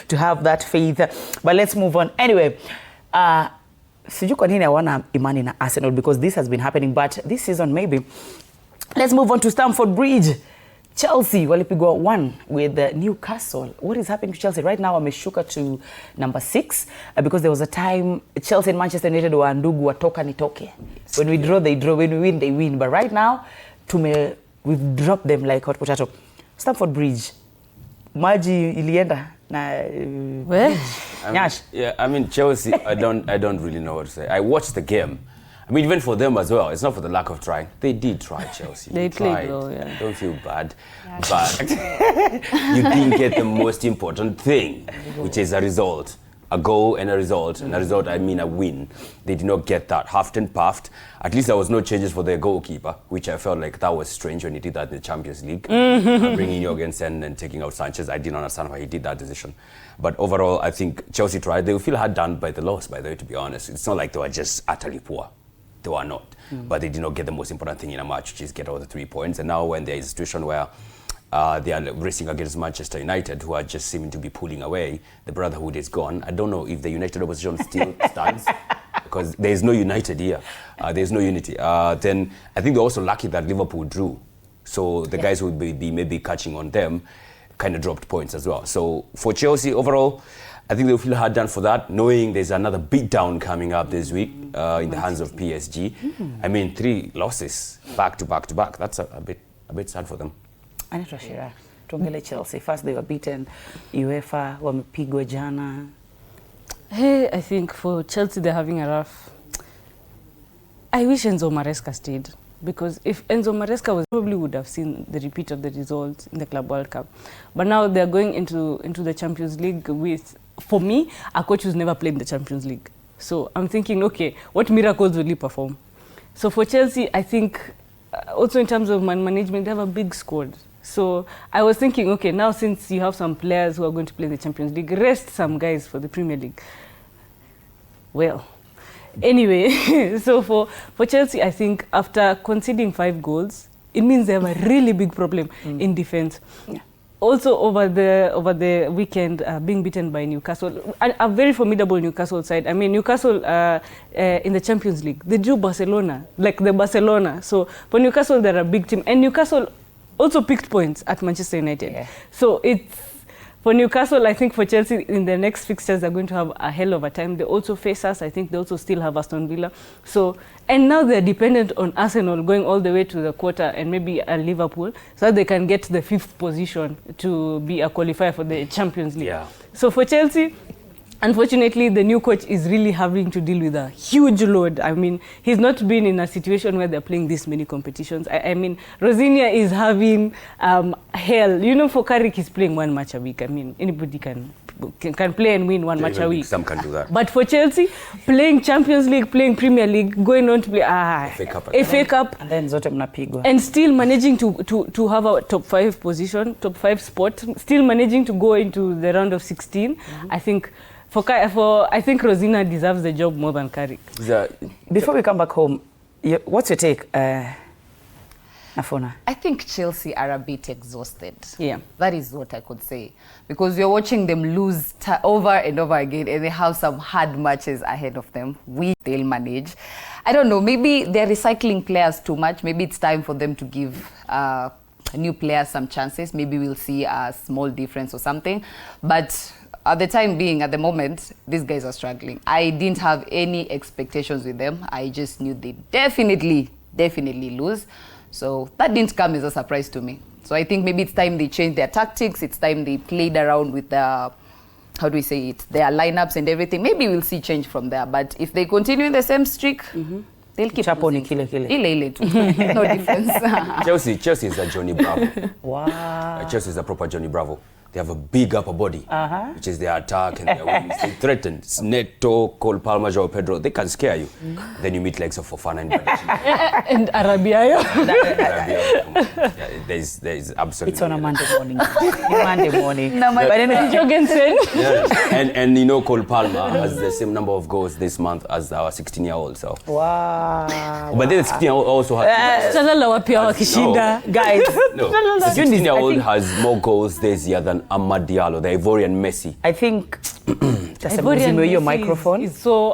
to have that faith. But let's move on. Anyway, sijui kwa nini hawana imani na Arsenal, because this has been happening, but this season maybe. Let's move on to Stamford Bridge. Chelsea walipigwa 1 with Newcastle. What is happening to Chelsea right now? Wameshuka to number 6 because there was a time Chelsea and Manchester United were ndugu watoka nitoke. When we draw, they draw. When we win, they win. But right now, we've dropped them like hot potato. Stamford Bridge. Maji ilienda na I mean Chelsea. I don't really know what to say. I watched the game. I mean, even for them as well, it's not for the lack of trying. They did try, Chelsea. They tried. Played well, yeah. Don't feel bad. Yeah. But you didn't get the most important thing, which is a result. A goal and a result. And a result, I mean a win. They did not get that. Huffed and puffed. At least there was no changes for their goalkeeper, which I felt like that was strange when he did that in the Champions League. Bringing Jorgensen and taking out Sanchez. I didn't understand why he did that decision. But overall, I think Chelsea tried. They feel hard done by the loss, by the way, to be honest. It's not like they were just utterly poor. They were not. But they did not get the most important thing in a match, which is get all the 3 points. And now when there is a situation where they are racing against Manchester United, who are just seeming to be pulling away, the brotherhood is gone. I don't know if the United opposition still stands, because there is no United here. There is no unity. Then I think they're also lucky that Liverpool drew. So the guys who would be maybe catching on them kind of dropped points as well. So for Chelsea overall, I think they'll feel hard done for that, knowing there's another beatdown coming up this week in the hands of PSG. I mean, 3 losses back to back to back. That's a bit sad for them. Anaitwa Shira. Tuongele Chelsea. First they were beaten. UEFA wamepigwa jana. Hey, I think for Chelsea they're having a rough. I wish Enzo Maresca stayed, because if Enzo Maresca was, probably would have seen the repeat of the results in the Club World Cup. But now they're going into the Champions League with, for me, a coach who's never played in the Champions League. So I'm thinking, okay, what miracles will he perform? So for Chelsea, I think also in terms of man management, they have a big squad. So I was thinking, okay, now since you have some players who are going to play in the Champions League, rest some guys for the Premier League. Well, anyway, so for Chelsea, I think after conceding 5 goals, it means they have a really big problem in defense. Yeah. Also over the weekend, being beaten by Newcastle, a very formidable Newcastle side. I mean, Newcastle in the Champions League, they drew Barcelona, like the Barcelona. So for Newcastle, they're a big team. And Newcastle also picked points at Manchester United. Yeah. So it's, for Newcastle, I think for Chelsea, in the next fixtures, they're going to have a hell of a time. They also face us. I think they also still have Aston Villa. So, and now they're dependent on Arsenal going all the way to the quarter and maybe a Liverpool, so that they can get the 5th position to be a qualifier for the Champions League. Yeah. So for Chelsea, unfortunately, the new coach is really having to deal with a huge load. I mean, he's not been in a situation where they're playing this many competitions. I mean, Rosinia is having hell. You know, for Carrick, he's playing 1 match a week. I mean, anybody can play and win 1 match a week. Some can do that. But for Chelsea, playing Champions League, playing Premier League, going on to play FA Cup. And then zote mnapigwa. And still managing to have a top 5 position, top 5 spot, still managing to go into the round of 16. I think I think Rosina deserves the job more than Carrick. Before we come back home, what's your take, Afona? I think Chelsea are a bit exhausted. Yeah. That is what I could say. Because you're watching them lose over and over again, and they have some hard matches ahead of them. They'll manage. I don't know, maybe they're recycling players too much. Maybe it's time for them to give new players some chances. Maybe we'll see a small difference or something. But at the time being, at the moment, these guys are struggling. I didn't have any expectations with them. I just knew they definitely lose. So that didn't come as a surprise to me. So I think maybe it's time they changed their tactics. It's time they played around with their lineups and everything. Maybe we'll see change from there. But if they continue in the same streak, they'll keep losing. Ile too. No difference. Chelsea is a Johnny Bravo. Wow. Chelsea is a proper Johnny Bravo. They have a big upper body, which is their attack and their wings. They threaten. Neto, Cole Palmer, Joao Pedro. They can scare you. Then you meet legs of Fofana and Badiashile. And Arabiayo. There is absolutely. It's on a Monday morning. Monday morning. But then Jorgensen. And you know, Cole Palmer has the same number of goals this month as our 16-year-old. So. Wow. But then the 16-year-old also has. Guys. No, the 16-year-old has more goals this year than Amad Diallo, the Ivorian Messi. I think just Ivorian your Messi microphone. is so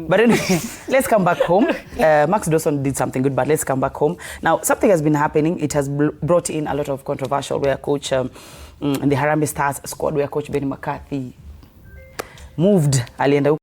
But anyway, let's come back home. Max Dawson did something good, but let's come back home. Now, something has been happening. It has brought in a lot of controversial where coach in the Harambee Stars squad, where coach Benny McCarthy moved alienda